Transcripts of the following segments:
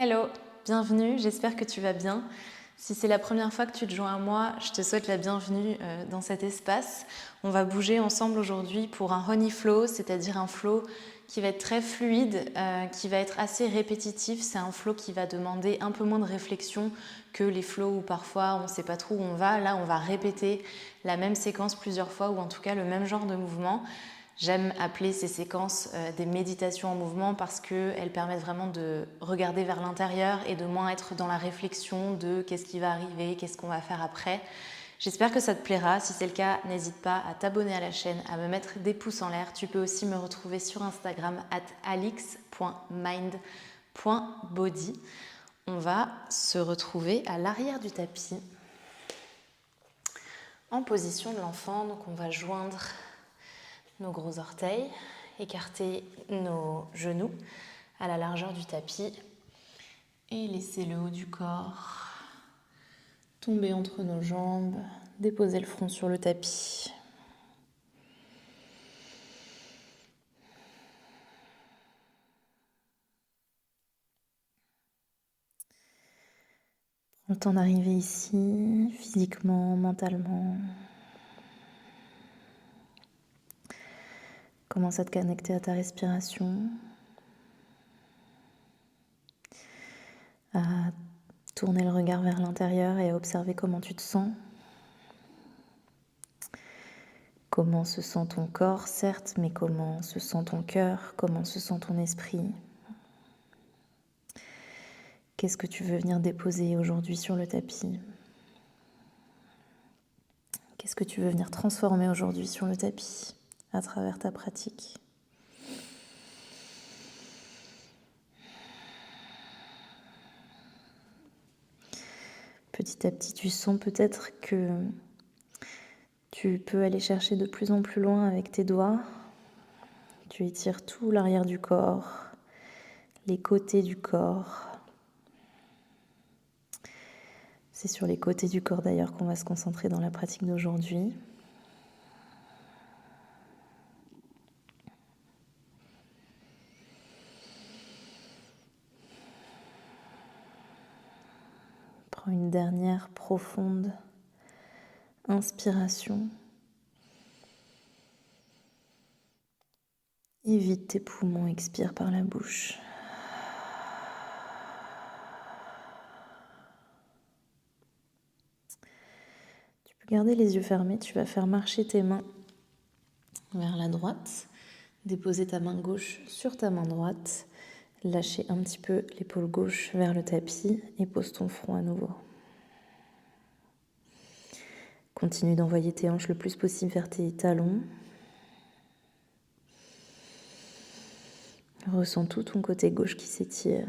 Hello, bienvenue, j'espère que tu vas bien. Si c'est la première fois que tu te joins à moi, je te souhaite la bienvenue dans cet espace. On va bouger ensemble aujourd'hui pour un honey flow, c'est-à-dire un flow qui va être très fluide, qui va être assez répétitif. C'est un flow qui va demander un peu moins de réflexion que les flows où parfois on ne sait pas trop où on va. Là, on va répéter la même séquence plusieurs fois ou en tout cas le même genre de mouvement. J'aime appeler ces séquences des méditations en mouvement parce qu'elles permettent vraiment de regarder vers l'intérieur et de moins être dans la réflexion de qu'est-ce qui va arriver, qu'est-ce qu'on va faire après. J'espère que ça te plaira. Si c'est le cas, n'hésite pas à t'abonner à la chaîne, à me mettre des pouces en l'air. Tu peux aussi me retrouver sur Instagram @alix.mind.body. On va se retrouver à l'arrière du tapis en position de l'enfant. Donc on va joindre nos gros orteils, écarter nos genoux à la largeur du tapis et laisser le haut du corps tomber entre nos jambes, déposer le front sur le tapis. Prends le temps d'arriver ici, physiquement, mentalement. Commence à te connecter à ta respiration, à tourner le regard vers l'intérieur et à observer comment tu te sens. Comment se sent ton corps, certes, mais comment se sent ton cœur, comment se sent ton esprit. Qu'est-ce que tu veux venir déposer aujourd'hui sur le tapis? Qu'est-ce que tu veux venir transformer aujourd'hui sur le tapis à travers ta pratique? Petit à petit, tu sens peut-être que tu peux aller chercher de plus en plus loin avec tes doigts. Tu étires tout l'arrière du corps, les côtés du corps. C'est sur les côtés du corps d'ailleurs qu'on va se concentrer dans la pratique d'aujourd'hui. Prends une dernière profonde inspiration. Et vide tes poumons, expire par la bouche. Tu peux garder les yeux fermés, tu vas faire marcher tes mains vers la droite, déposer ta main gauche sur ta main droite, lâcher un petit peu l'épaule gauche vers le tapis et pose ton front à nouveau. Continue d'envoyer tes hanches le plus possible vers tes talons. Ressens tout ton côté gauche qui s'étire.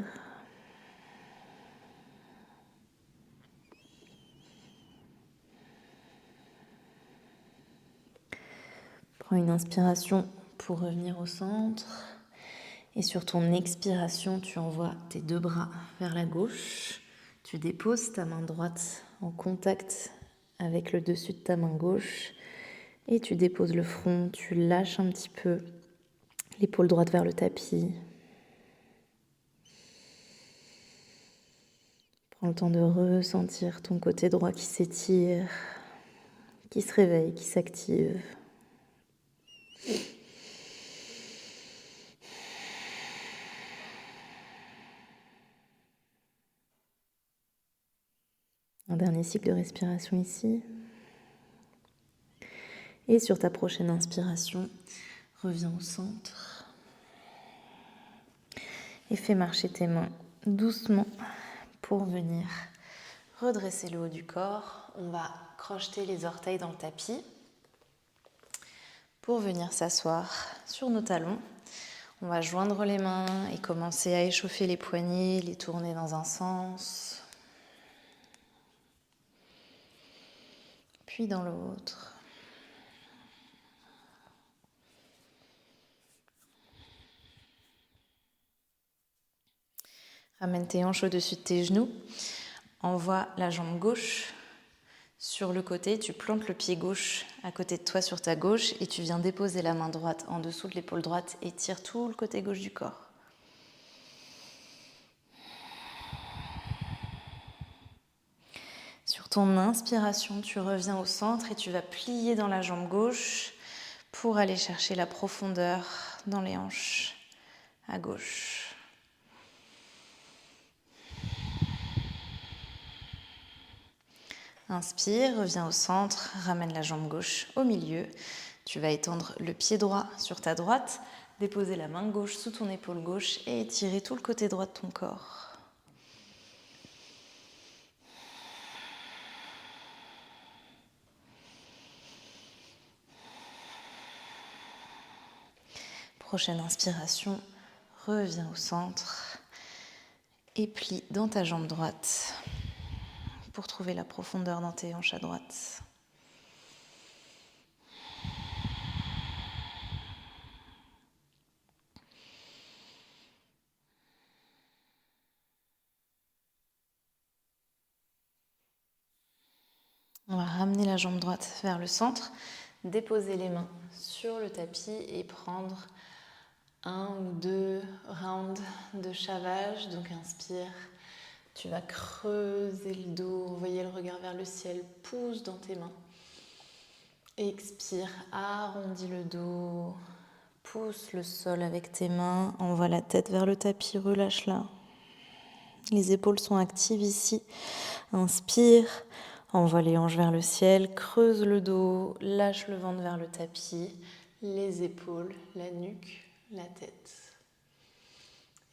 Prends une inspiration pour revenir au centre. Et sur ton expiration, tu envoies tes deux bras vers la gauche. Tu déposes ta main droite en contact avec le dessus de ta main gauche. Et tu déposes le front, tu lâches un petit peu l'épaule droite vers le tapis. Prends le temps de ressentir ton côté droit qui s'étire, qui se réveille, qui s'active. Un dernier cycle de respiration ici. Et sur ta prochaine inspiration, reviens au centre. Et fais marcher tes mains doucement pour venir redresser le haut du corps. On va crocheter les orteils dans le tapis pour venir s'asseoir sur nos talons. On va joindre les mains et commencer à échauffer les poignets, les tourner dans un sens, puis dans l'autre. Ramène tes hanches au-dessus de tes genoux. Envoie la jambe gauche sur le côté. Tu plantes le pied gauche à côté de toi sur ta gauche et tu viens déposer la main droite en dessous de l'épaule droite et tire tout le côté gauche du corps. ton inspiration, tu reviens au centre et tu vas plier dans la jambe gauche pour aller chercher la profondeur dans les hanches à gauche. Inspire, reviens au centre, ramène la jambe gauche au milieu. Tu vas étendre le pied droit sur ta droite, déposer la main gauche sous ton épaule gauche et étirer tout le côté droit de ton corps. Prochaine inspiration, reviens au centre et plie dans ta jambe droite pour trouver la profondeur dans tes hanches à droite. On va ramener la jambe droite vers le centre, déposer les mains sur le tapis et prendre 1 ou 2 rounds de chavage. Donc inspire, tu vas creuser le dos, envoyer le regard vers le ciel, pousse dans tes mains. Expire, arrondis le dos, pousse le sol avec tes mains, envoie la tête vers le tapis, relâche-la. Les épaules sont actives ici. Inspire, envoie les hanches vers le ciel, creuse le dos, lâche le ventre vers le tapis, les épaules, la nuque, la tête.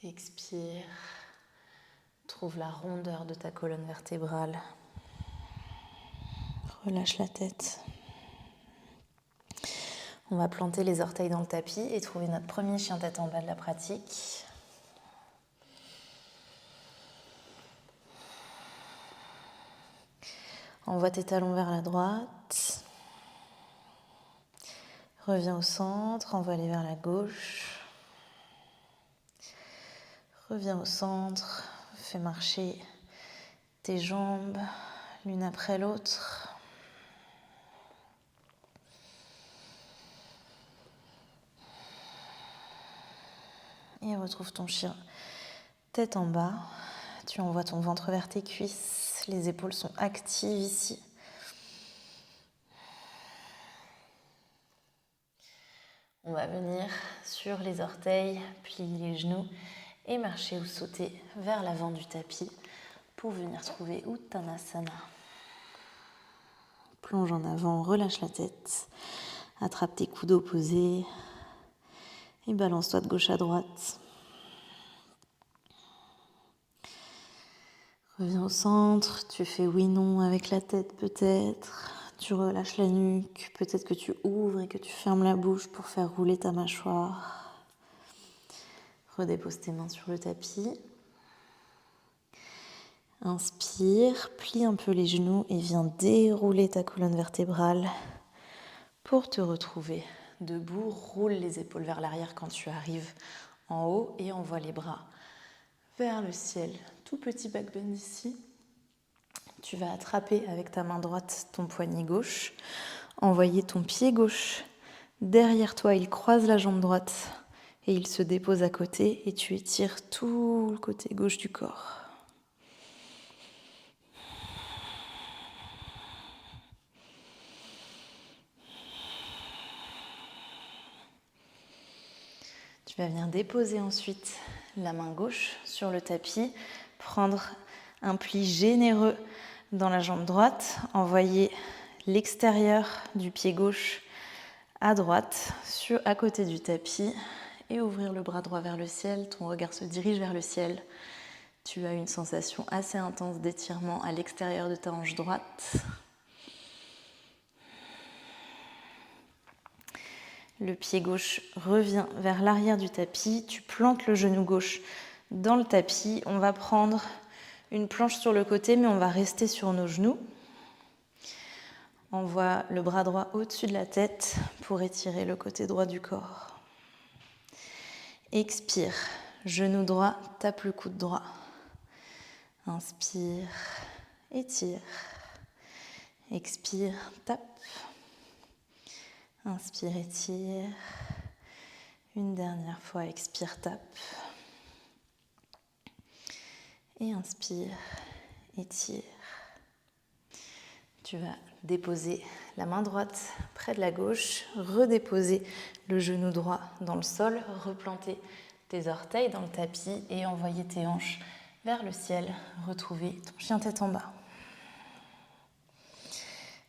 Expire, trouve la rondeur de ta colonne vertébrale. Relâche la tête. On va planter les orteils dans le tapis et trouver notre premier chien tête en bas de la pratique. Envoie tes talons vers la droite. Reviens au centre, envoie-les vers la gauche. Reviens au centre, fais marcher tes jambes l'une après l'autre. Et retrouve ton chien tête en bas. Tu envoies ton ventre vers tes cuisses. Les épaules sont actives ici. On va venir sur les orteils, plier les genoux et marcher ou sauter vers l'avant du tapis pour venir trouver Uttanasana. Plonge en avant, relâche la tête. Attrape tes coudes opposés et balance-toi de gauche à droite. Reviens au centre, tu fais oui-non avec la tête peut-être. Tu relâches la nuque, peut-être que tu ouvres et que tu fermes la bouche pour faire rouler ta mâchoire. Redépose tes mains sur le tapis. Inspire, plie un peu les genoux et viens dérouler ta colonne vertébrale pour te retrouver debout. Roule les épaules vers l'arrière quand tu arrives en haut et envoie les bras vers le ciel. Tout petit back bend ici. Tu vas attraper avec ta main droite ton poignet gauche, envoyer ton pied gauche derrière toi, il croise la jambe droite et il se dépose à côté et tu étires tout le côté gauche du corps. Tu vas venir déposer ensuite la main gauche sur le tapis, prendre un pli généreux dans la jambe droite, envoyer l'extérieur du pied gauche à droite, à côté du tapis et ouvrir le bras droit vers le ciel. Ton regard se dirige vers le ciel. Tu as une sensation assez intense d'étirement à l'extérieur de ta hanche droite. Le pied gauche revient vers l'arrière du tapis. Tu plantes le genou gauche dans le tapis. On va prendre une planche sur le côté, mais on va rester sur nos genoux. Envoie le bras droit au-dessus de la tête pour étirer le côté droit du corps. Expire, genou droit, tape le coude droit. Inspire, étire. Expire, tape. Inspire, étire. Une dernière fois, expire, tape. Et inspire, étire. Tu vas déposer la main droite près de la gauche, redéposer le genou droit dans le sol, replanter tes orteils dans le tapis et envoyer tes hanches vers le ciel, retrouver ton chien tête en bas.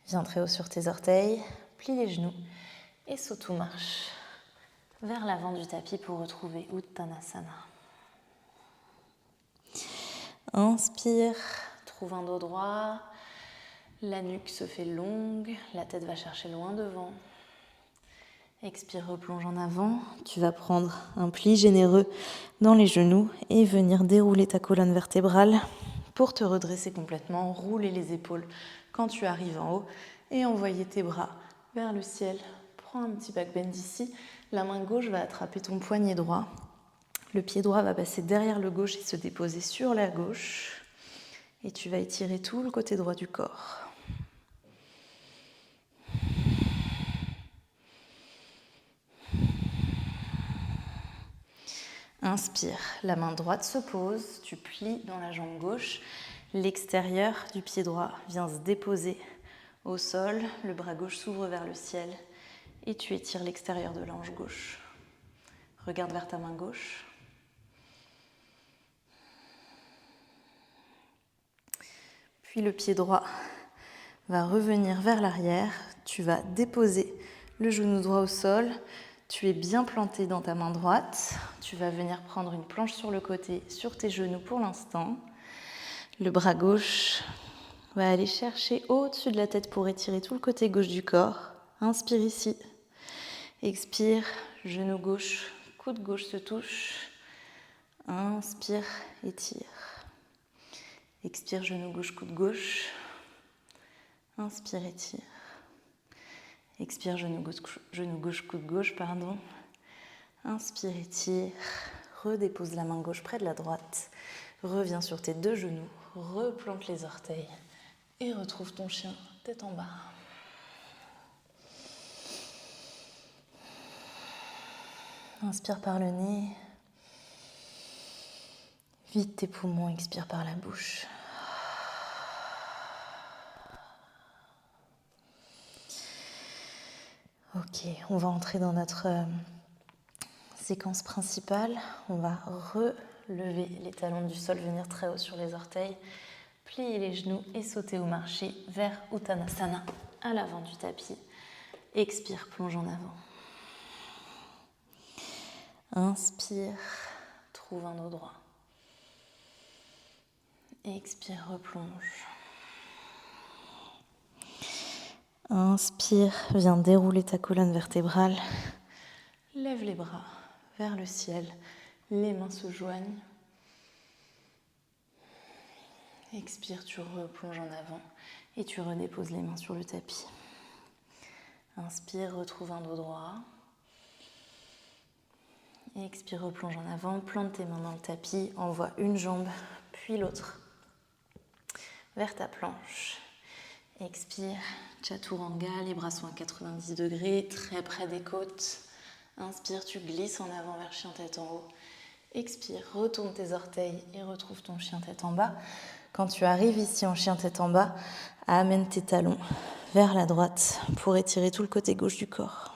Viens très haut sur tes orteils, plie les genoux et saute ou marche vers l'avant du tapis pour retrouver Uttanasana. Inspire, trouve un dos droit, la nuque se fait longue, la tête va chercher loin devant. Expire, replonge en avant. Tu vas prendre un pli généreux dans les genoux et venir dérouler ta colonne vertébrale pour te redresser complètement, rouler les épaules quand tu arrives en haut et envoyer tes bras vers le ciel. Prends un petit back bend ici. La main gauche va attraper ton poignet droit. Le pied droit va passer derrière le gauche et se déposer sur la gauche. Et tu vas étirer tout le côté droit du corps. Inspire, la main droite se pose, tu plies dans la jambe gauche, l'extérieur du pied droit vient se déposer au sol, le bras gauche s'ouvre vers le ciel et tu étires l'extérieur de la hanche gauche. Regarde vers ta main gauche. Puis le pied droit va revenir vers l'arrière, tu vas déposer le genou droit au sol. Tu es bien planté dans ta main droite. Tu vas venir prendre une planche sur le côté, sur tes genoux pour l'instant. Le bras gauche va aller chercher au-dessus de la tête pour étirer tout le côté gauche du corps. Inspire ici. Expire, genou gauche, coude gauche se touche. Inspire, étire. Expire, genou gauche, coude gauche. Inspire, étire. Expire, genou gauche, coude gauche, pardon. Inspire, étire. Redépose la main gauche près de la droite. Reviens sur tes deux genoux. Replante les orteils. Et retrouve ton chien tête en bas. Inspire par le nez. Vide tes poumons, expire par la bouche. Ok, on va entrer dans notre séquence principale. On va relever les talons du sol, venir très haut sur les orteils, plier les genoux et sauter ou marcher vers Uttanasana à l'avant du tapis. Expire, plonge en avant. Inspire, trouve un dos droit. Expire, replonge. Inspire, viens dérouler ta colonne vertébrale. Lève les bras vers le ciel. Les mains se joignent. Expire, tu replonges en avant et tu redéposes les mains sur le tapis. Inspire, retrouve un dos droit. Expire, replonge en avant. Plante tes mains dans le tapis. Envoie une jambe, puis l'autre vers ta planche. Expire, Chaturanga, les bras sont à 90 degrés, très près des côtes. Inspire, tu glisses en avant vers chien tête en haut. Expire, retourne tes orteils et retrouve ton chien tête en bas. Quand tu arrives ici en chien tête en bas, amène tes talons vers la droite pour étirer tout le côté gauche du corps.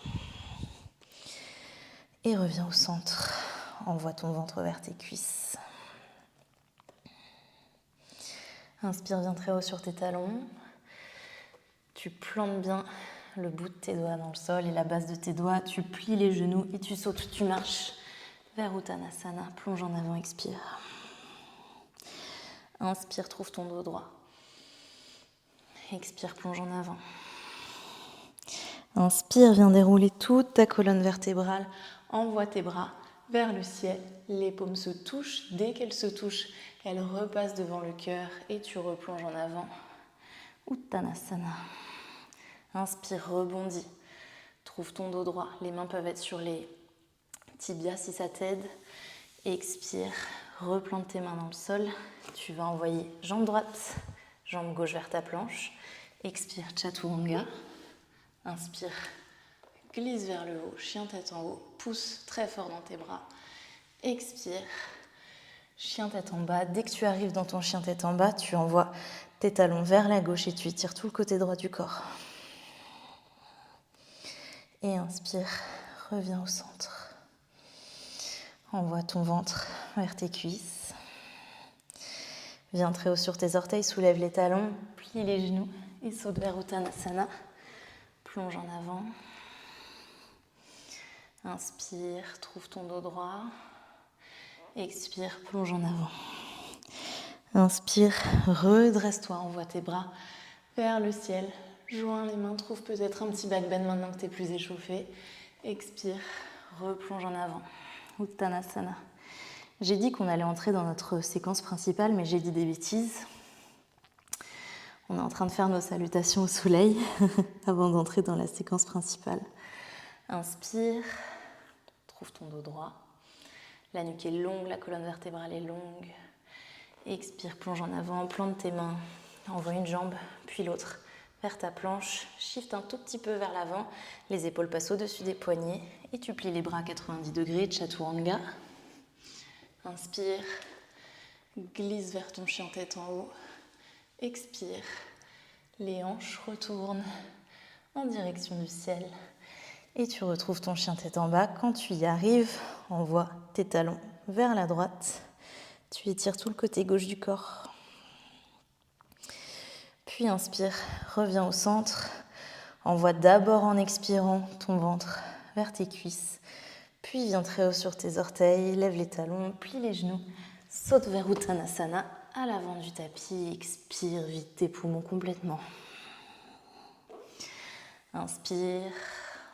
Et reviens au centre. Envoie ton ventre vers tes cuisses. Inspire, viens très haut sur tes talons. Tu plantes bien le bout de tes doigts dans le sol et la base de tes doigts. Tu plies les genoux et tu sautes, tu marches vers Uttanasana. Plonge en avant, expire. Inspire, trouve ton dos droit. Expire, plonge en avant. Inspire, viens dérouler toute ta colonne vertébrale. Envoie tes bras vers le ciel. Les paumes se touchent. Dès qu'elles se touchent, elles repassent devant le cœur et tu replonges en avant. Uttanasana. Inspire, rebondis. Trouve ton dos droit. Les mains peuvent être sur les tibias si ça t'aide. Expire, replante tes mains dans le sol. Tu vas envoyer jambe droite, jambe gauche vers ta planche. Expire, Chaturanga. Inspire, glisse vers le haut, chien tête en haut. Pousse très fort dans tes bras. Expire, Chien tête en bas. Dès que tu arrives dans ton chien tête en bas, tu envoies tes talons vers la gauche et tu étires tout le côté droit du corps. Et inspire, reviens au centre. Envoie ton ventre vers tes cuisses. Viens très haut sur tes orteils, soulève les talons, plie les genoux et saute vers Uttanasana. Plonge en avant. Inspire, trouve ton dos droit. Expire, plonge en avant. Inspire, redresse-toi, envoie tes bras vers le ciel. Joins les mains, trouve peut-être un petit back bend maintenant que tu es plus échauffé. Expire, replonge en avant. Uttanasana. J'ai dit qu'on allait entrer dans notre séquence principale, mais j'ai dit des bêtises. On est en train de faire nos salutations au soleil avant d'entrer dans la séquence principale. Inspire, trouve ton dos droit. La nuque est longue, la colonne vertébrale est longue. Expire, plonge en avant, plante tes mains. Envoie une jambe, puis l'autre vers ta planche. Shift un tout petit peu vers l'avant. Les épaules passent au-dessus des poignets. Et tu plies les bras à 90 degrés, Chaturanga. Inspire, glisse vers ton chien tête en haut. Expire, les hanches retournent en direction du ciel. Et tu retrouves ton chien tête en bas. Quand tu y arrives, envoie tes talons vers la droite. Tu étires tout le côté gauche du corps. Puis inspire, reviens au centre. Envoie d'abord en expirant ton ventre vers tes cuisses. Puis viens très haut sur tes orteils, lève les talons, plie les genoux. Saute vers Uttanasana à l'avant du tapis. Expire, vide tes poumons complètement. Inspire,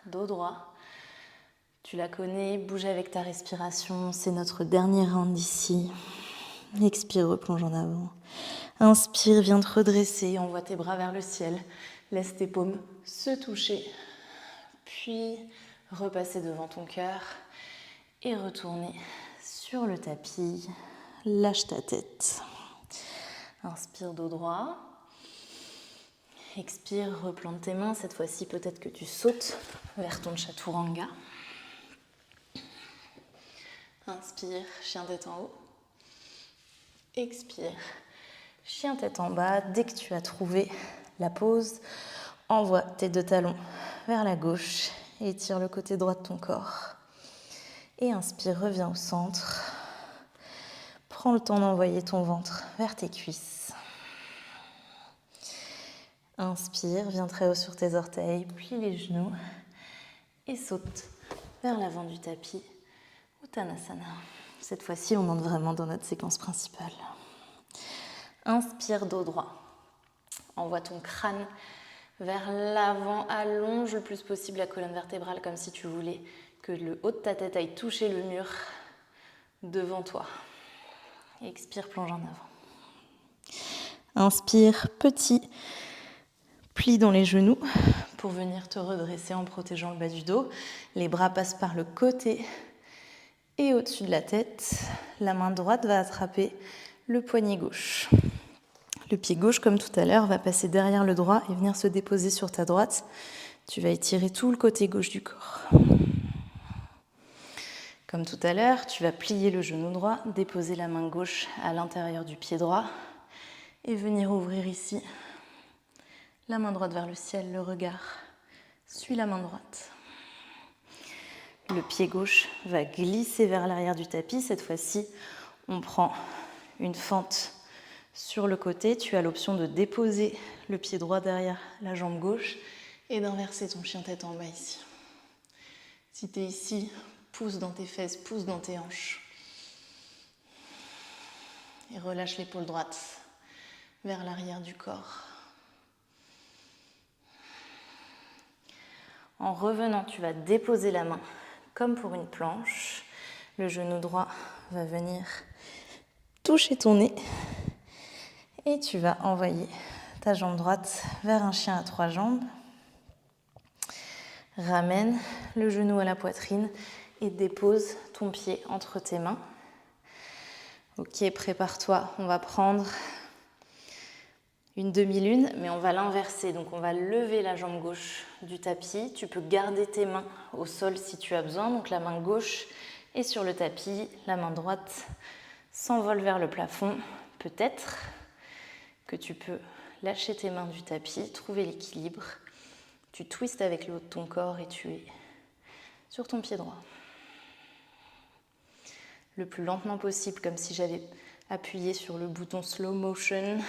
dos droit. Tu la connais, bouge avec ta respiration. C'est notre dernier round ici. Expire, replonge en avant. Inspire, viens te redresser. Envoie tes bras vers le ciel. Laisse tes paumes se toucher. Puis, repasser devant ton cœur et retourner sur le tapis. Lâche ta tête. Inspire, dos droit. Expire, replante tes mains. Cette fois-ci, peut-être que tu sautes vers ton Chaturanga. Inspire, chien tête en haut. Expire, chien tête en bas. Dès que tu as trouvé la pose, envoie tes deux talons vers la gauche et étire le côté droit de ton corps. Et inspire, reviens au centre. Prends le temps d'envoyer ton ventre vers tes cuisses. Inspire, viens très haut sur tes orteils, plie les genoux et saute vers l'avant du tapis. Uttanasana. Cette fois-ci, on entre vraiment dans notre séquence principale. Inspire, dos droit. Envoie ton crâne vers l'avant, allonge le plus possible la colonne vertébrale comme si tu voulais que le haut de ta tête aille toucher le mur devant toi. Expire, plonge en avant. Inspire, petit pli dans les genoux pour venir te redresser en protégeant le bas du dos. Les bras passent par le côté et au-dessus de la tête. La main droite va attraper le poignet gauche. Le pied gauche, comme tout à l'heure, va passer derrière le droit et venir se déposer sur ta droite. Tu vas étirer tout le côté gauche du corps. Comme tout à l'heure, tu vas plier le genou droit, déposer la main gauche à l'intérieur du pied droit et venir ouvrir ici la main droite vers le ciel, le regard suit la main droite. Le pied gauche va glisser vers l'arrière du tapis. Cette fois-ci, on prend une fente sur le côté. Tu as l'option de déposer le pied droit derrière la jambe gauche et d'inverser ton chien tête en bas ici. Si tu es ici, pousse dans tes fesses, pousse dans tes hanches. Et relâche l'épaule droite vers l'arrière du corps. En revenant, tu vas déposer la main comme pour une planche. Le genou droit va venir toucher ton nez. Et tu vas envoyer ta jambe droite vers un chien à 3 jambes. Ramène le genou à la poitrine et dépose ton pied entre tes mains. Ok, prépare-toi, on va prendre une demi-lune, mais on va l'inverser. Donc on va lever la jambe gauche du tapis. Tu peux garder tes mains au sol si tu as besoin. Donc la main gauche est sur le tapis, la main droite s'envole vers le plafond. Peut-être que tu peux lâcher tes mains du tapis, trouver l'équilibre. Tu twistes avec le haut de ton corps et tu es sur ton pied droit. Le plus lentement possible, comme si j'avais appuyé sur le bouton slow motion.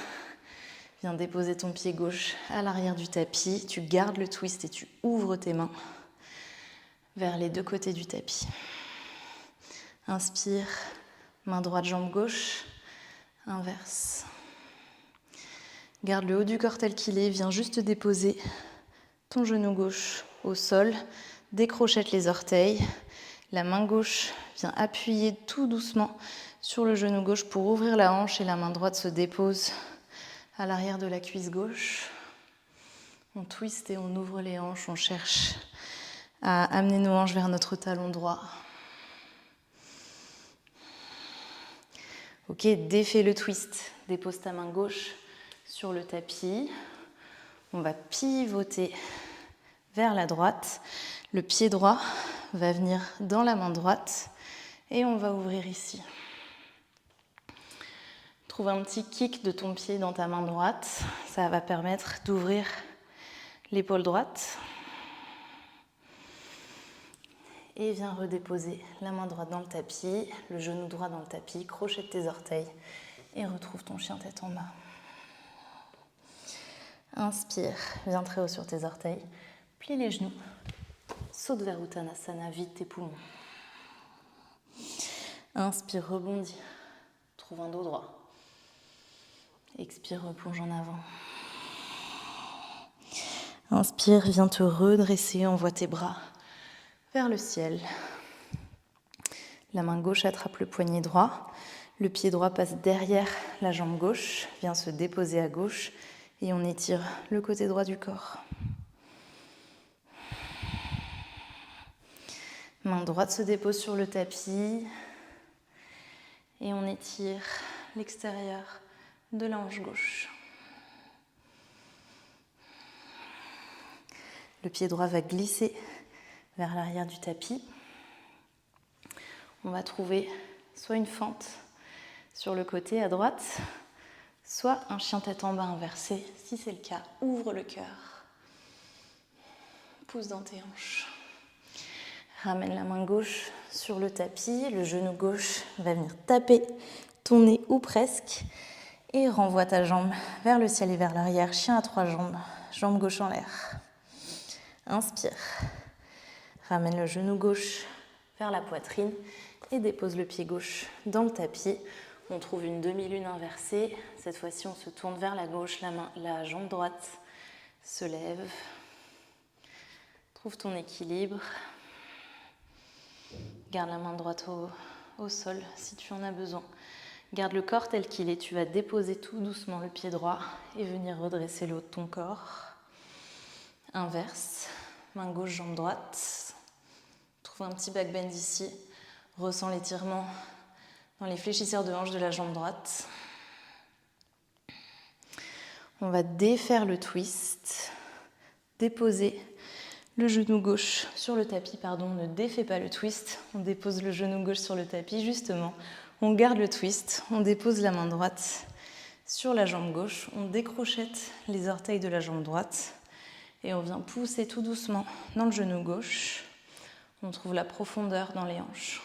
Viens déposer ton pied gauche à l'arrière du tapis. Tu gardes le twist et tu ouvres tes mains vers les deux côtés du tapis. Inspire, main droite, jambe gauche, inverse. Garde le haut du corps tel qu'il est, viens juste déposer ton genou gauche au sol, décrochette les orteils. La main gauche vient appuyer tout doucement sur le genou gauche pour ouvrir la hanche et la main droite se dépose à l'arrière de la cuisse gauche. On twiste et on ouvre les hanches, on cherche à amener nos hanches vers notre talon droit. Ok, défais le twist, dépose ta main gauche sur le tapis. On va pivoter vers la droite. Le pied droit va venir dans la main droite et on va ouvrir ici. Trouve un petit kick de ton pied dans ta main droite. Ça va permettre d'ouvrir l'épaule droite. Et viens redéposer la main droite dans le tapis, le genou droit dans le tapis, crochette tes orteils et retrouve ton chien tête en bas. Inspire, viens très haut sur tes orteils, plie les genoux, saute vers Uttanasana, vide tes poumons. Inspire, rebondis, trouve un dos droit. Expire, replonge en avant. Inspire, viens te redresser, envoie tes bras vers le ciel. La main gauche attrape le poignet droit. Le pied droit passe derrière la jambe gauche, vient se déposer à gauche et on étire le côté droit du corps. Main droite se dépose sur le tapis et on étire l'extérieur de la hanche gauche. Le pied droit va glisser vers l'arrière du tapis. On va trouver soit une fente sur le côté à droite, soit un chien tête en bas inversé. Si c'est le cas, ouvre le cœur. Pousse dans tes hanches. Ramène la main gauche sur le tapis. Le genou gauche va venir taper ton nez ou presque. Et renvoie ta jambe vers le ciel et vers l'arrière. Chien à 3 jambes. Jambe gauche en l'air. Inspire. Ramène le genou gauche vers la poitrine et dépose le pied gauche dans le tapis. On trouve une demi-lune inversée. Cette fois-ci, on se tourne vers la gauche, la jambe droite se lève. Trouve ton équilibre. Garde la main droite au sol si tu en as besoin. Garde le corps tel qu'il est. Tu vas déposer tout doucement le pied droit et venir redresser le haut de ton corps. Inverse. Main gauche, jambe droite. Trouve un petit back bend ici. Ressens l'étirement dans les fléchisseurs de hanche de la jambe droite. On va défaire le twist. Déposer le genou gauche sur le tapis. Pardon, ne défais pas le twist. On dépose le genou gauche sur le tapis, justement. On garde le twist. On dépose la main droite sur la jambe gauche. On décrochette les orteils de la jambe droite. Et on vient pousser tout doucement dans le genou gauche. On trouve la profondeur dans les hanches.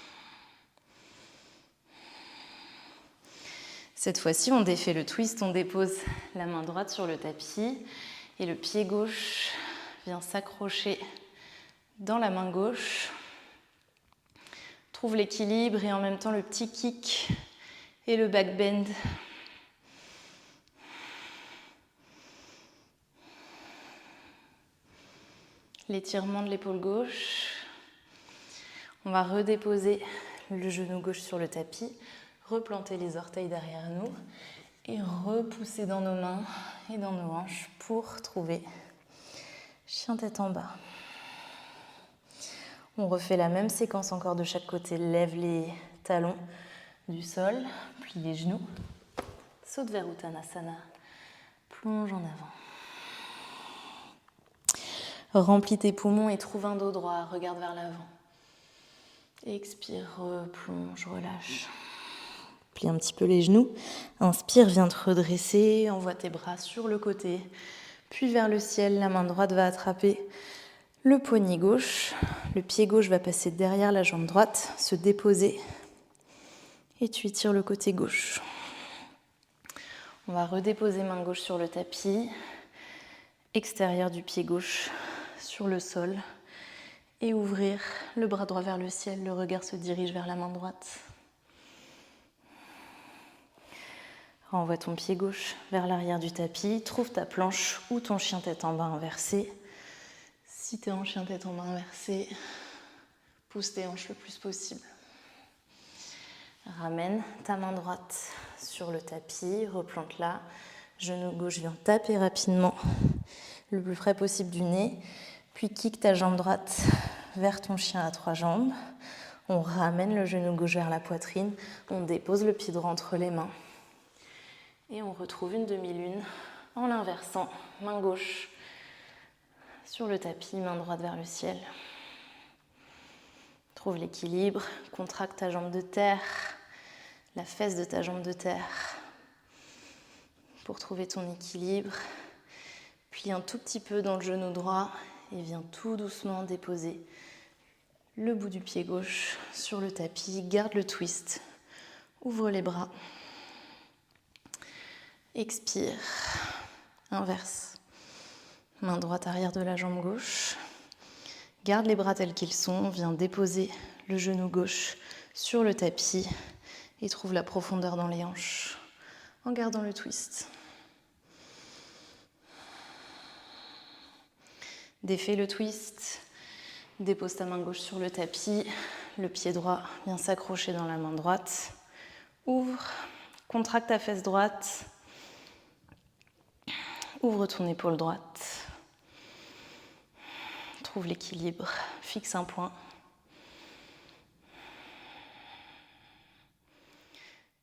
Cette fois-ci, on défait le twist, on dépose la main droite sur le tapis et le pied gauche vient s'accrocher dans la main gauche. Trouve l'équilibre et en même temps le petit kick et le back bend. L'étirement de l'épaule gauche. On va redéposer le genou gauche sur le tapis, replanter les orteils derrière nous et repousser dans nos mains et dans nos hanches pour trouver chien tête en bas. On refait la même séquence encore de chaque côté. Lève les talons du sol, plie les genoux, saute vers Uttanasana, plonge en avant. Remplis tes poumons et trouve un dos droit, regarde vers l'avant. Expire, replonge, relâche. Plie un petit peu les genoux. Inspire, viens te redresser. Envoie tes bras sur le côté, puis vers le ciel. La main droite va attraper le poignet gauche. Le pied gauche va passer derrière la jambe droite, se déposer. Et tu étires le côté gauche. On va redéposer main gauche sur le tapis. Extérieur du pied gauche sur le sol. Et ouvrir le bras droit vers le ciel. Le regard se dirige vers la main droite. Renvoie ton pied gauche vers l'arrière du tapis. Trouve ta planche ou ton chien tête en bas inversé. Si tu es en chien tête en bas inversé, pousse tes hanches le plus possible. Ramène ta main droite sur le tapis, replante-la. Genou gauche vient taper rapidement le plus près possible du nez. Puis kick ta jambe droite vers ton chien à 3 jambes. On ramène le genou gauche vers la poitrine. On dépose le pied droit entre les mains. Et on retrouve une demi-lune en l'inversant. Main gauche sur le tapis, main droite vers le ciel. Trouve l'équilibre. Contracte ta jambe de terre, la fesse de ta jambe de terre. Pour trouver ton équilibre, plie un tout petit peu dans le genou droit et viens tout doucement déposer le bout du pied gauche sur le tapis. Garde le twist. Ouvre les bras. Expire, inverse. Main droite arrière de la jambe gauche. Garde les bras tels qu'ils sont. Viens déposer le genou gauche sur le tapis et trouve la profondeur dans les hanches en gardant le twist. Défais le twist. Dépose ta main gauche sur le tapis. Le pied droit vient s'accrocher dans la main droite. Ouvre, contracte ta fesse droite. Ouvre ton épaule droite. Trouve l'équilibre. Fixe un point.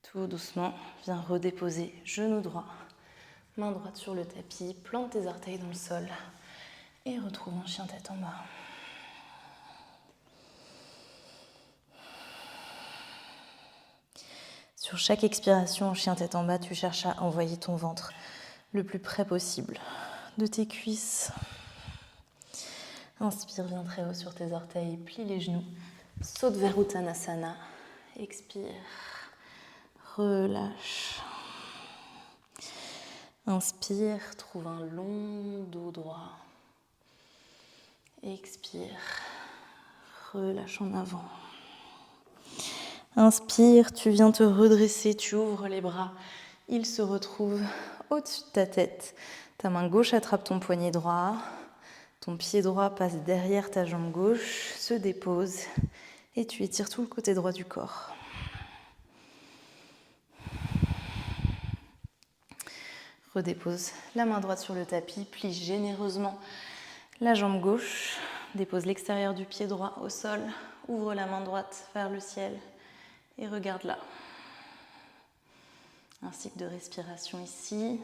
Tout doucement, viens redéposer genou droit, main droite sur le tapis. Plante tes orteils dans le sol et retrouve un chien tête en bas. Sur chaque expiration, chien tête en bas, tu cherches à envoyer ton ventre le plus près possible de tes cuisses. Inspire, viens très haut sur tes orteils, plie les genoux, saute vers Uttanasana, expire, relâche. Inspire, trouve un long dos droit. Expire, relâche en avant. Inspire, tu viens te redresser, tu ouvres les bras. Ils se retrouvent au-dessus de ta tête. Ta main gauche attrape ton poignet droit. Ton pied droit passe derrière ta jambe gauche, se dépose et tu étires tout le côté droit du corps. Redépose la main droite sur le tapis, plie généreusement la jambe gauche, dépose l'extérieur du pied droit au sol, ouvre la main droite vers le ciel et regarde là. Un cycle de respiration ici.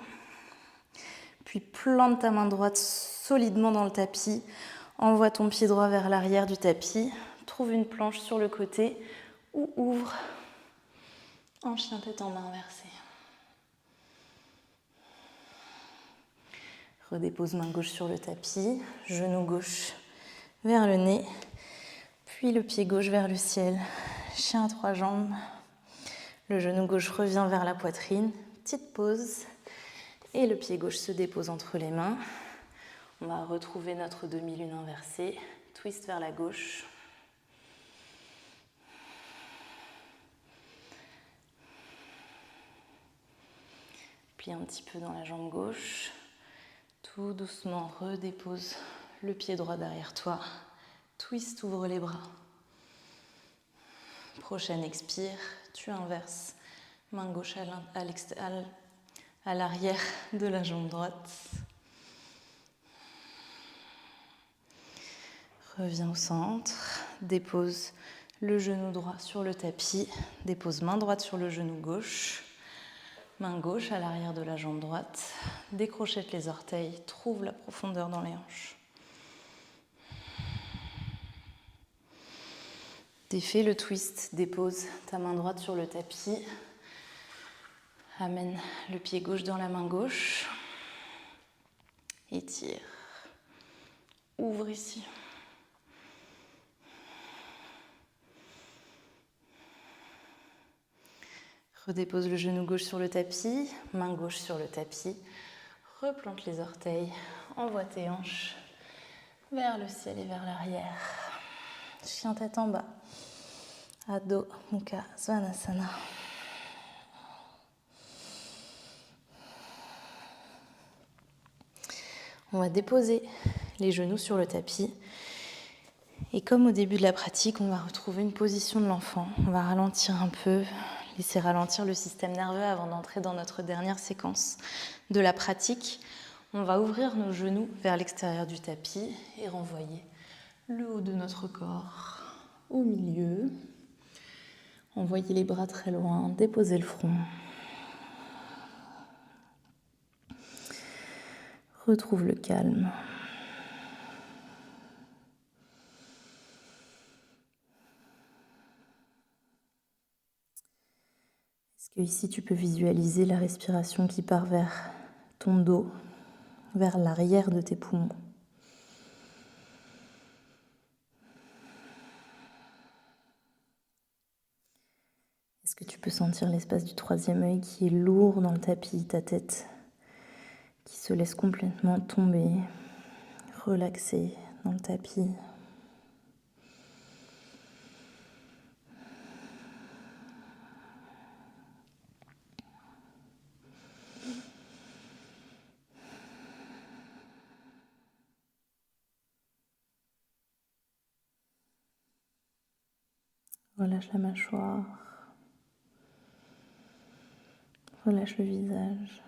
Puis plante ta main droite solidement dans le tapis. Envoie ton pied droit vers l'arrière du tapis. Trouve une planche sur le côté ou ouvre en chien tête en main inversée. Redépose main gauche sur le tapis, genou gauche vers le nez, puis le pied gauche vers le ciel. Chien à 3 jambes. Le genou gauche revient vers la poitrine. Petite pause. Et le pied gauche se dépose entre les mains. On va retrouver notre demi-lune inversée. Twist vers la gauche. Plie un petit peu dans la jambe gauche. Tout doucement, redépose le pied droit derrière toi. Twist, ouvre les bras. Prochaine expire, tu inverses. Main gauche à l'arrière de la jambe droite. Reviens au centre. Dépose le genou droit sur le tapis. Dépose main droite sur le genou gauche. Main gauche à l'arrière de la jambe droite. Décrochette les orteils. Trouve la profondeur dans les hanches. Défais le twist. Dépose ta main droite sur le tapis. Ramène le pied gauche dans la main gauche. Étire. Ouvre ici. Redépose le genou gauche sur le tapis, main gauche sur le tapis. Replante les orteils, envoie tes hanches vers le ciel et vers l'arrière. Chien tête en bas. Adho Mukha Svanasana. On va déposer les genoux sur le tapis. Et comme au début de la pratique, on va retrouver une position de l'enfant. On va ralentir un peu, laisser ralentir le système nerveux avant d'entrer dans notre dernière séquence de la pratique. On va ouvrir nos genoux vers l'extérieur du tapis et renvoyer le haut de notre corps au milieu. Envoyer les bras très loin, déposer le front. Retrouve le calme. Est-ce que ici tu peux visualiser la respiration qui part vers ton dos, vers l'arrière de tes poumons? Est-ce que tu peux sentir l'espace du troisième œil qui est lourd dans le tapis, ta tête qui se laisse complètement tomber, relaxer dans le tapis? Relâche la mâchoire, relâche le visage.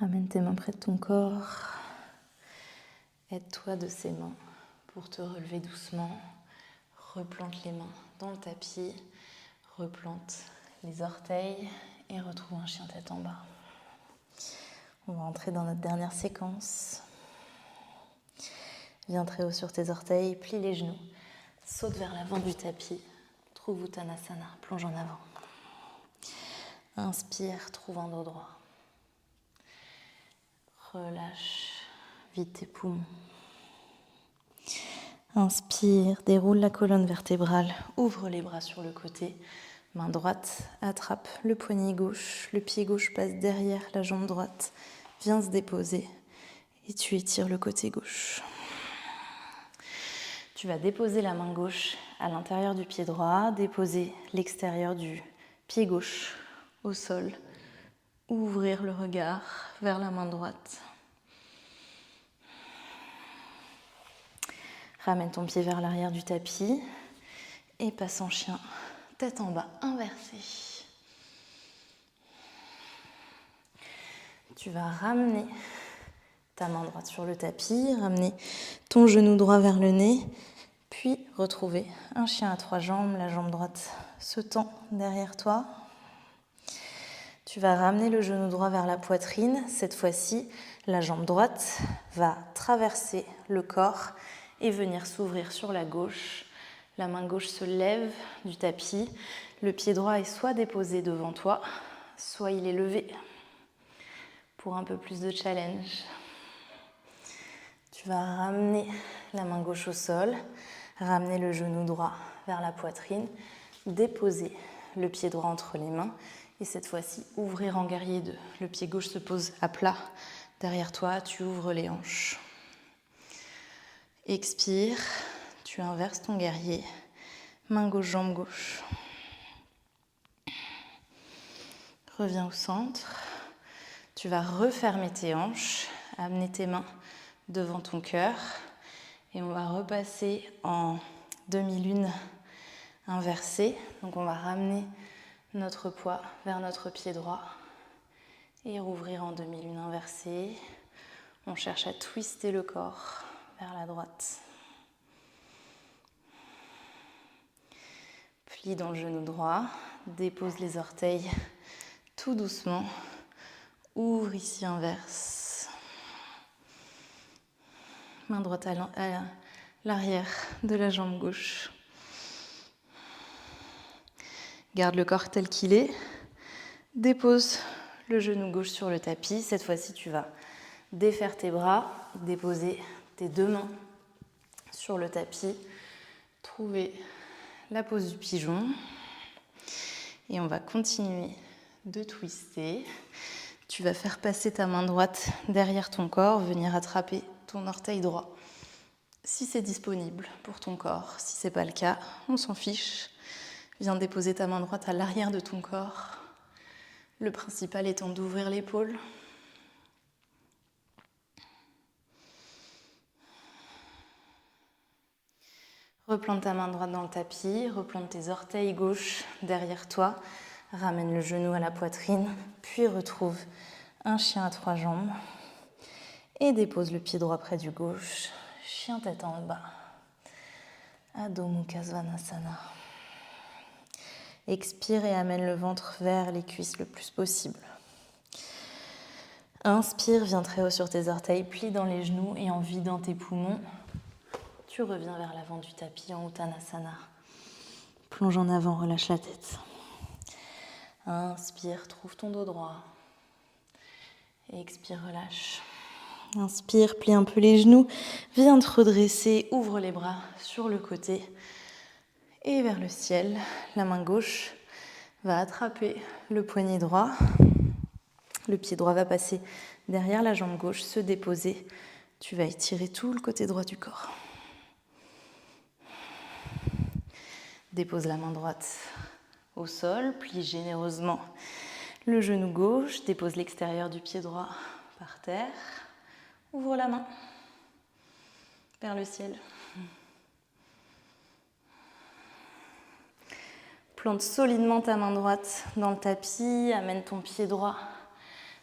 Ramène tes mains près de ton corps. Aide-toi de ces mains pour te relever doucement. Replante les mains dans le tapis. Replante les orteils et retrouve un chien tête en bas. On va entrer dans notre dernière séquence. Viens très haut sur tes orteils, plie les genoux. Saute vers l'avant du tapis. Trouve Uttanasana, plonge en avant. Inspire, trouve un dos droit. Relâche, vide tes poumons. Inspire, déroule la colonne vertébrale, ouvre les bras sur le côté. Main droite, attrape le poignet gauche, le pied gauche passe derrière la jambe droite, viens se déposer et tu étires le côté gauche. Tu vas déposer la main gauche à l'intérieur du pied droit, déposer l'extérieur du pied gauche au sol, ouvrir le regard vers la main droite. Ramène ton pied vers l'arrière du tapis et passe en chien, tête en bas, inversé. Tu vas ramener ta main droite sur le tapis, ramener ton genou droit vers le nez, puis retrouver un chien à 3 jambes, la jambe droite se tend derrière toi. Tu vas ramener le genou droit vers la poitrine. Cette fois-ci, la jambe droite va traverser le corps et venir s'ouvrir sur la gauche. La main gauche se lève du tapis. Le pied droit est soit déposé devant toi, soit il est levé pour un peu plus de challenge. Tu vas ramener la main gauche au sol, ramener le genou droit vers la poitrine, déposer le pied droit entre les mains et cette fois-ci ouvrir en guerrier 2. Le pied gauche se pose à plat derrière toi, tu ouvres les hanches. Expire, tu inverses ton guerrier, main gauche, jambe gauche. Reviens au centre, tu vas refermer tes hanches, amener tes mains devant ton cœur et on va repasser en demi-lune inversée. Donc on va ramener notre poids vers notre pied droit et rouvrir en demi-lune inversée. On cherche à twister le corps vers la droite. Plie dans le genou droit, dépose les orteils tout doucement. Ouvre ici, inverse. Main droite à l'arrière de la jambe gauche. Garde le corps tel qu'il est. Dépose le genou gauche sur le tapis. Cette fois-ci, tu vas défaire tes bras, déposer tes deux mains sur le tapis, trouver la pose du pigeon. Et on va continuer de twister. Tu vas faire passer ta main droite derrière ton corps, venir attraper ton orteil droit. Si c'est disponible pour ton corps, si ce n'est pas le cas, on s'en fiche. Viens déposer ta main droite à l'arrière de ton corps. Le principal étant d'ouvrir l'épaule. Replante ta main droite dans le tapis, replante tes orteils gauche derrière toi, ramène le genou à la poitrine, puis retrouve un chien à 3 jambes et dépose le pied droit près du gauche, chien tête en bas, Adho Mukha Svanasana. Expire et amène le ventre vers les cuisses le plus possible. Inspire, viens très haut sur tes orteils, plie dans les genoux et en vidant tes poumons, tu reviens vers l'avant du tapis en Uttanasana. Plonge en avant, relâche la tête. Inspire, trouve ton dos droit. Expire, relâche. Inspire, plie un peu les genoux. Viens te redresser, ouvre les bras sur le côté et vers le ciel. La main gauche va attraper le poignet droit. Le pied droit va passer derrière la jambe gauche, se déposer. Tu vas étirer tout le côté droit du corps. Dépose la main droite au sol, plie généreusement le genou gauche, dépose l'extérieur du pied droit par terre, ouvre la main vers le ciel. Plante solidement ta main droite dans le tapis, amène ton pied droit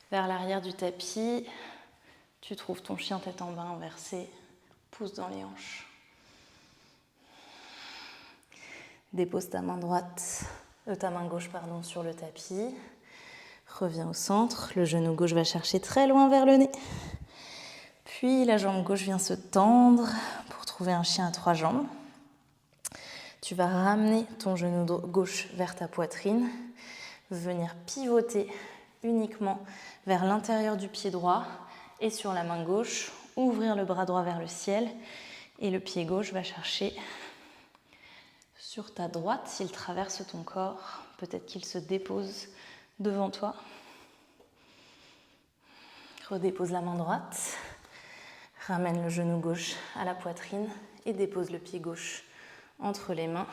vers l'arrière du tapis, tu trouves ton chien tête en bas inversé, pouce dans les hanches. Dépose ta main gauche sur le tapis. Reviens au centre. Le genou gauche va chercher très loin vers le nez. Puis la jambe gauche vient se tendre pour trouver un chien à 3 jambes. Tu vas ramener ton genou gauche vers ta poitrine. Venir pivoter uniquement vers l'intérieur du pied droit et sur la main gauche, ouvrir le bras droit vers le ciel et le pied gauche va chercher sur ta droite, s'il traverse ton corps, peut-être qu'il se dépose devant toi. Redépose la main droite, ramène le genou gauche à la poitrine et dépose le pied gauche entre les mains.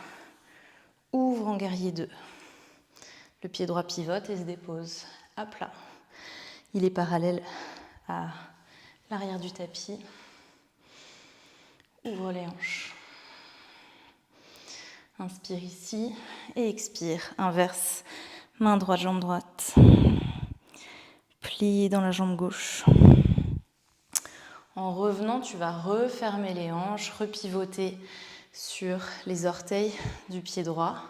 Ouvre en guerrier 2. Le pied droit pivote et se dépose à plat. Il est parallèle à l'arrière du tapis. Ouvre les hanches. Inspire ici et expire. Inverse, main droite, jambe droite. Plie dans la jambe gauche. En revenant, tu vas refermer les hanches, repivoter sur les orteils du pied droit.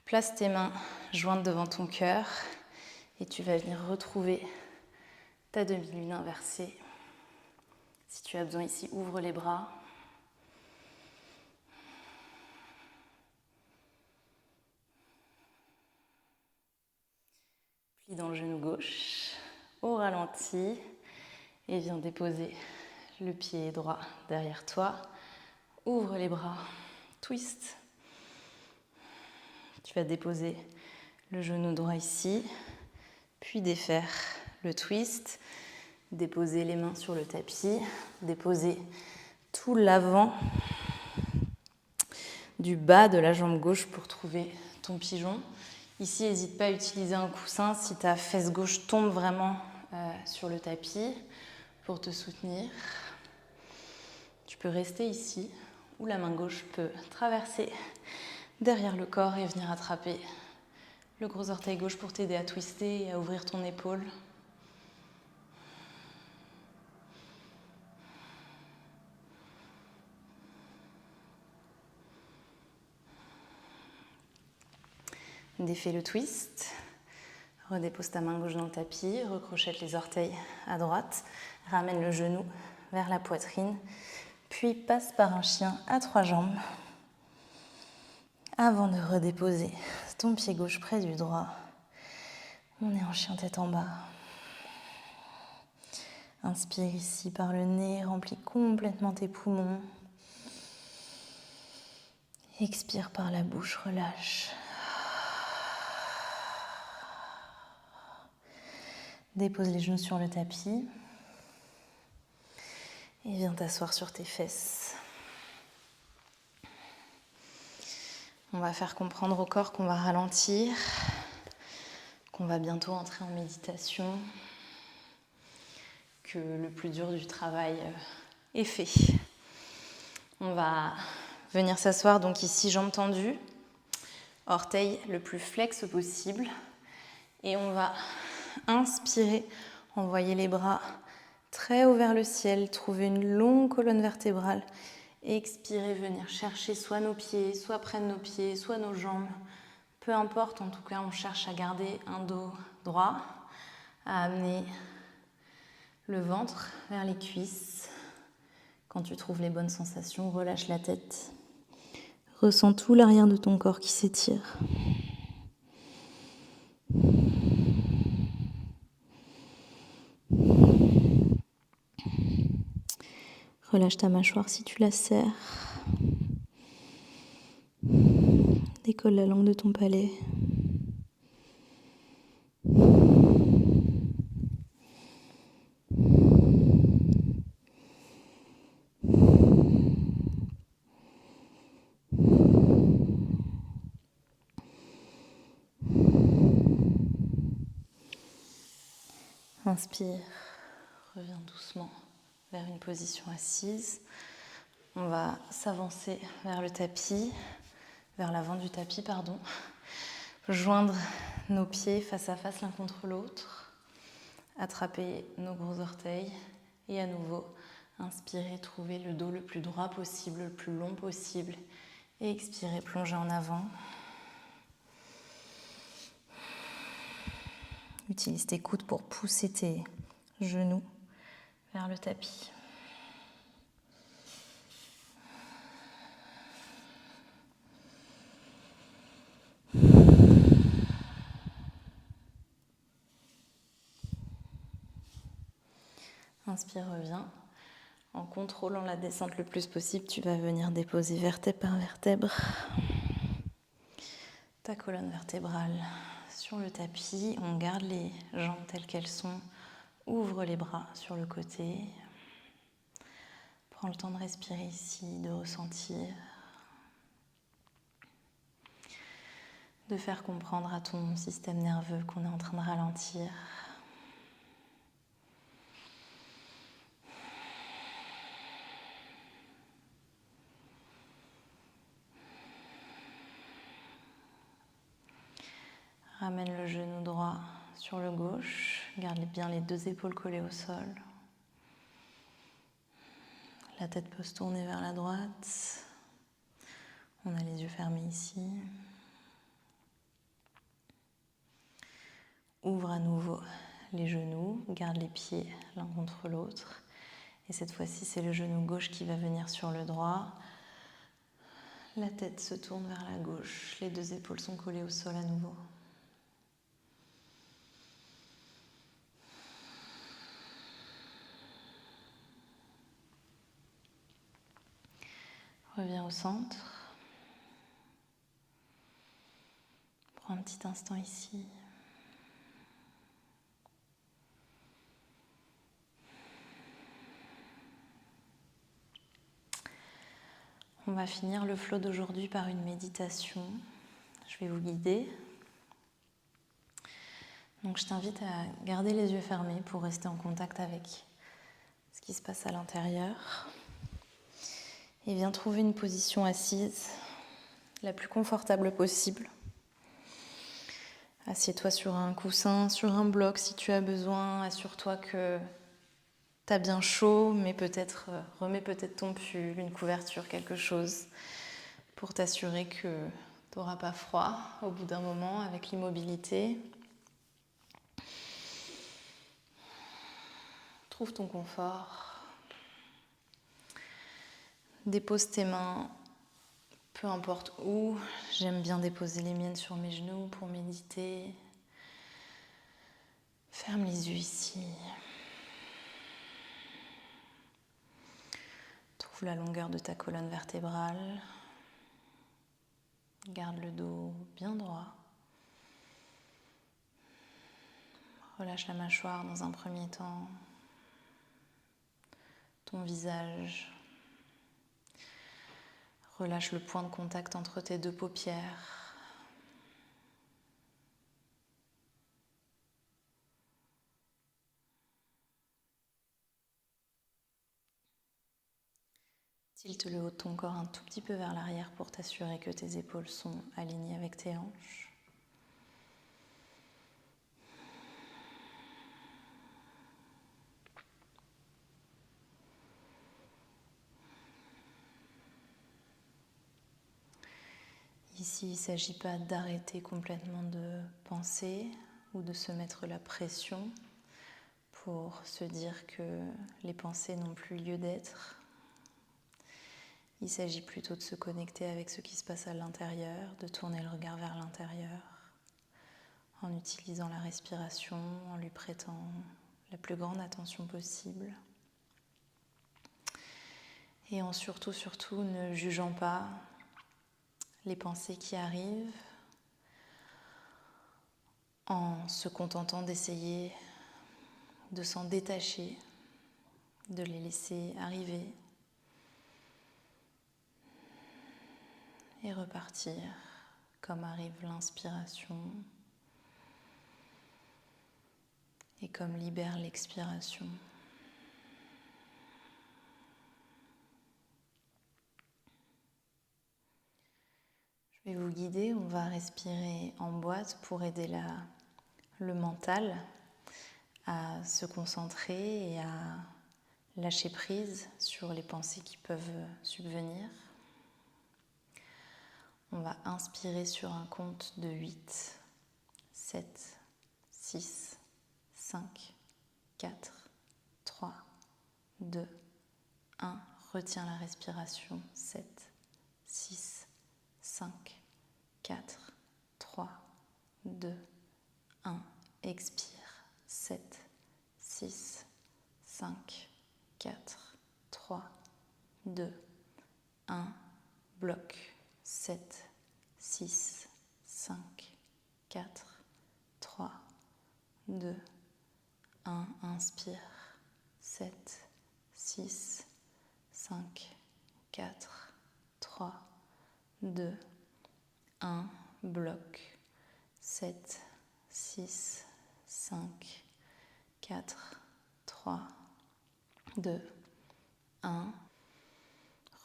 Place tes mains jointes devant ton cœur et tu vas venir retrouver ta demi-lune inversée. Si tu as besoin ici, ouvre les bras. Plie dans le genou gauche, au ralenti, et viens déposer le pied droit derrière toi. Ouvre les bras, twist. Tu vas déposer le genou droit ici, puis défaire le twist. Déposer les mains sur le tapis, déposer tout l'avant du bas de la jambe gauche pour trouver ton pigeon. Ici, n'hésite pas à utiliser un coussin si ta fesse gauche tombe vraiment sur le tapis pour te soutenir. Tu peux rester ici ou la main gauche peut traverser derrière le corps et venir attraper le gros orteil gauche pour t'aider à twister et à ouvrir ton épaule. Défais le twist, redépose ta main gauche dans le tapis, recrochette les orteils à droite, ramène le genou vers la poitrine, puis passe par un chien à 3 jambes avant de redéposer ton pied gauche près du droit. On est en chien tête en bas. Inspire ici par le nez, remplis complètement tes poumons. Expire par la bouche, relâche. Dépose les genoux sur le tapis et viens t'asseoir sur tes fesses. On va faire comprendre au corps qu'on va ralentir, qu'on va bientôt entrer en méditation, que le plus dur du travail est fait. On va venir s'asseoir donc ici, jambes tendues, orteils le plus flex possible. Et on va inspirer, envoyer les bras très haut vers le ciel, trouver une longue colonne vertébrale. Expirer, venir chercher soit nos pieds, soit près de nos pieds, soit nos jambes. Peu importe, en tout cas, on cherche à garder un dos droit, à amener le ventre vers les cuisses. Quand tu trouves les bonnes sensations, relâche la tête. Ressens tout l'arrière de ton corps qui s'étire. Relâche ta mâchoire si tu la serres. Décolle la langue de ton palais. Inspire, reviens doucement vers une position assise. On va s'avancer vers le tapis, vers l'avant du tapis, pardon. Joindre nos pieds face à face l'un contre l'autre. Attraper nos gros orteils et à nouveau inspirer, trouver le dos le plus droit possible, le plus long possible. Et expirer, plonger en avant. Utilise tes coudes pour pousser tes genoux vers le tapis. Inspire, reviens. En contrôlant la descente le plus possible, tu vas venir déposer vertèbre par vertèbre ta colonne vertébrale sur le tapis. On garde les jambes telles qu'elles sont. Ouvre les bras sur le côté. Prends le temps de respirer ici, de ressentir. De faire comprendre à ton système nerveux qu'on est en train de ralentir. Ramène le genou droit sur le gauche. Garde bien les 2 épaules collées au sol. La tête peut se tourner vers la droite. On a les yeux fermés ici. Ouvre à nouveau les genoux. Garde les pieds l'un contre l'autre. Et cette fois-ci, c'est le genou gauche qui va venir sur le droit. La tête se tourne vers la gauche. Les 2 épaules sont collées au sol à nouveau. Reviens au centre. Prends un petit instant ici. On va finir le flow d'aujourd'hui par une méditation. Je vais vous guider. Donc je t'invite à garder les yeux fermés pour rester en contact avec ce qui se passe à l'intérieur. Et viens trouver une position assise la plus confortable possible. Assieds-toi sur un coussin, sur un bloc si tu as besoin. Assure-toi que tu as bien chaud, mais remets peut-être ton pull, une couverture, quelque chose pour t'assurer que tu n'auras pas froid au bout d'un moment avec l'immobilité. Trouve ton confort. Dépose tes mains, peu importe où. J'aime bien déposer les miennes sur mes genoux pour méditer. Ferme les yeux ici. Trouve la longueur de ta colonne vertébrale. Garde le dos bien droit. Relâche la mâchoire dans un premier temps. Ton visage. Relâche le point de contact entre tes deux paupières. Tilte le haut de ton corps un tout petit peu vers l'arrière pour t'assurer que tes épaules sont alignées avec tes hanches. Ici, il ne s'agit pas d'arrêter complètement de penser ou de se mettre la pression pour se dire que les pensées n'ont plus lieu d'être. Il s'agit plutôt de se connecter avec ce qui se passe à l'intérieur, de tourner le regard vers l'intérieur en utilisant la respiration, en lui prêtant la plus grande attention possible et en surtout ne jugeant pas les pensées qui arrivent, en se contentant d'essayer de s'en détacher, de les laisser arriver et repartir comme arrive l'inspiration et comme libère l'expiration. Je vais vous guider, on va respirer en boîte pour aider le mental à se concentrer et à lâcher prise sur les pensées qui peuvent subvenir. On va inspirer sur un compte de 8, 7, 6, 5, 4, 3, 2, 1. Retiens la respiration. 7, 6, 5, 4, 3, 2, 1. Expire. 7, 6, 5, 4, 3, 2, 1. Bloc. 7, 6, 5, 4, 3, 2, 1. Inspire. 7, 6, 5, 4, 3, 2, 1. Bloc. 7, 6, 5, 4, 3, 2, 1.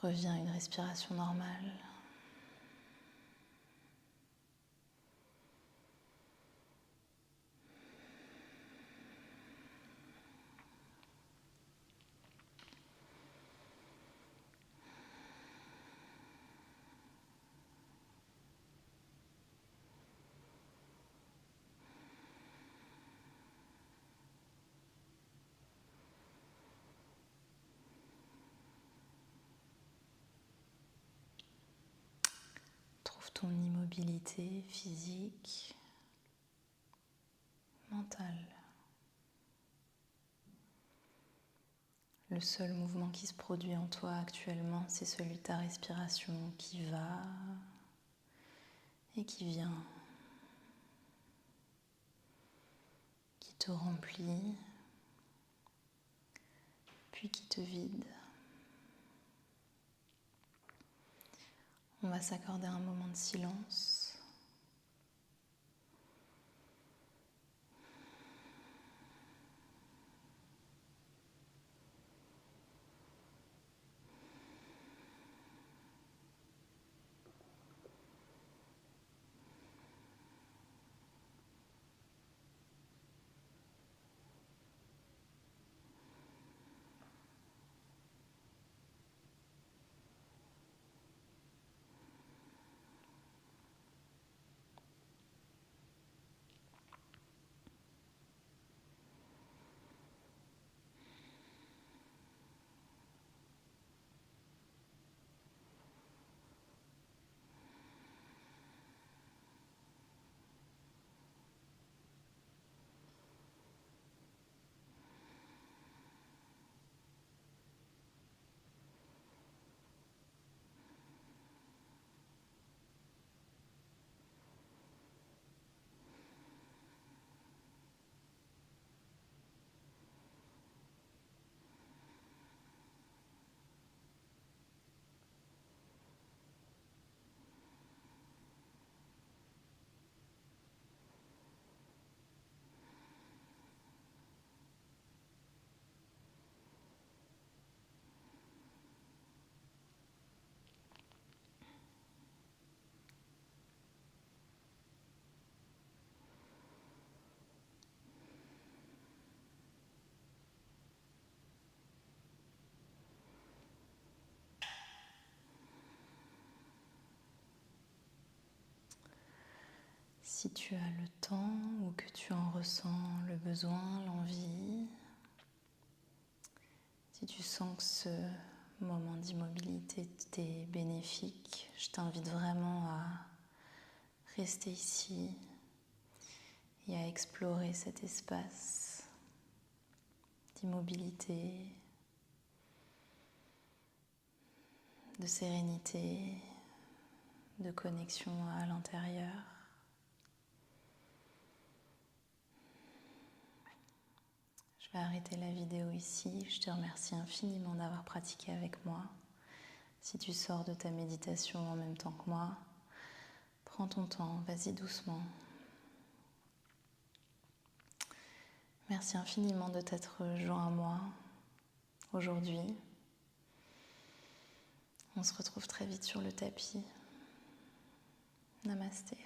Reviens à une respiration normale. Ton immobilité physique, mentale. Le seul mouvement qui se produit en toi actuellement, c'est celui de ta respiration qui va et qui vient, qui te remplit, puis qui te vide. On va s'accorder un moment de silence. Si tu as le temps ou que tu en ressens le besoin, l'envie, si tu sens que ce moment d'immobilité t'est bénéfique, je t'invite vraiment à rester ici et à explorer cet espace d'immobilité, de sérénité, de connexion à l'intérieur. Je vais arrêter la vidéo ici. Je te remercie infiniment d'avoir pratiqué avec moi. Si tu sors de ta méditation en même temps que moi, prends ton temps, vas-y doucement. Merci infiniment de t'être joint à moi aujourd'hui. On se retrouve très vite sur le tapis. Namasté.